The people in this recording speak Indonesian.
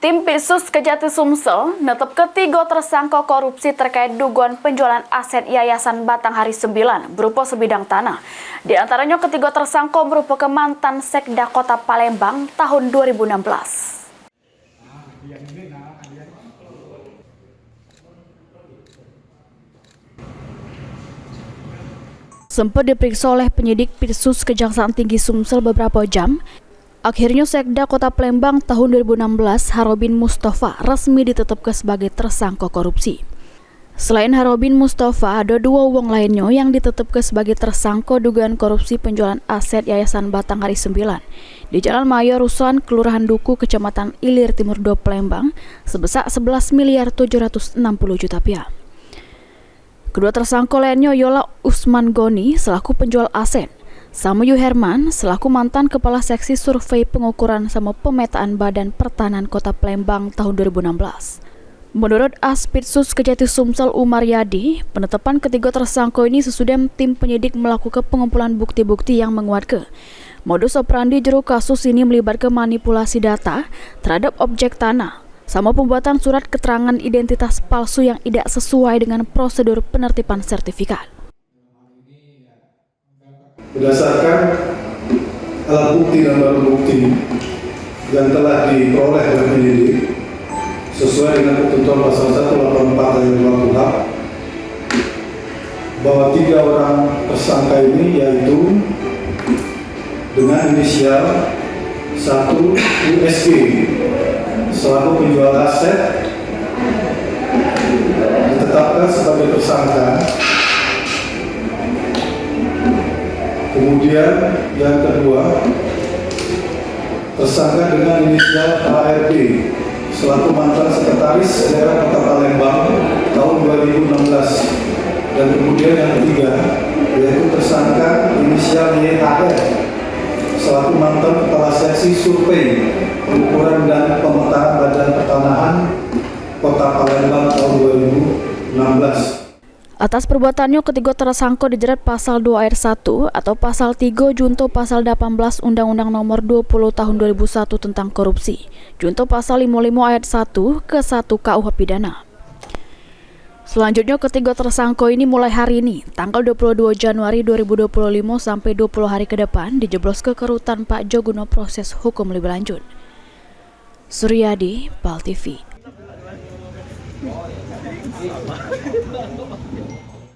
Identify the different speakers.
Speaker 1: Tim Pitsus Kejati Sumsel netep ketiga tersangka korupsi terkait dugaan penjualan aset Yayasan Batanghari 9 berupa sebidang tanah. Di antaranya ketiga tersangka merupakan mantan Sekda Kota Palembang tahun 2016. Sempat diperiksa oleh penyidik Pitsus Kejaksaan Tinggi Sumsel beberapa jam. Akhirnya Sekda Kota Palembang tahun 2016 Harobin Mustafa resmi ditetapkan sebagai tersangka korupsi. Selain Harobin Mustafa, ada dua uang lainnya yang ditetapkan sebagai tersangka dugaan korupsi penjualan aset Yayasan Batanghari 9 di Jalan Mayor Rusuhan, Kelurahan Duku, Kecamatan Ilir Timur 2, Palembang sebesar 11 miliar 760 juta rupiah. Kedua tersangka lainnya ialah Usman Goni selaku penjual aset, Samuyu Herman selaku mantan Kepala Seksi Survei Pengukuran sama Pemetaan Badan Pertanahan Kota Palembang tahun 2016. Menurut Aspitsus Kejati Sumsel Umar Yadi, penetapan ketiga tersangka ini sesudah tim penyidik melakukan pengumpulan bukti-bukti yang menguatkan modus operandi jero kasus ini melibatkan manipulasi data terhadap objek tanah, sama pembuatan surat keterangan identitas palsu yang tidak sesuai dengan prosedur penertiban sertifikat.
Speaker 2: Berdasarkan alat bukti dan barang bukti yang telah diperoleh oleh penyidik sesuai dengan ketentuan pasal 184 ayat 2 KUHP bahwa tiga orang tersangka ini yaitu dengan inisial 1 USG selaku penjual aset ditetapkan sebagai tersangka. Kemudian yang kedua, tersangka dengan inisial ARD selaku mantan sekretaris daerah Kota Palembang tahun 2016. Dan kemudian yang ketiga, yaitu tersangka inisial YAR selaku mantan Kepala Seksi Survei Pengukuran dan Pemetaan Badan Pertanahan Kota Palembang tahun 2016.
Speaker 1: Atas perbuatannya, ketiga tersangka dijerat pasal 2 ayat 1 atau pasal 3 junto pasal 18 Undang-Undang Nomor 20 Tahun 2001 tentang korupsi, junto pasal 55 ayat 1 ke 1 KUH Pidana. Selanjutnya, ketiga tersangka ini mulai hari ini, tanggal 22 Januari 2025 sampai 20 hari ke depan dijeblos ke kerutan Pak Jo guna proses hukum lebih lanjut. Suryadi, PAL TV.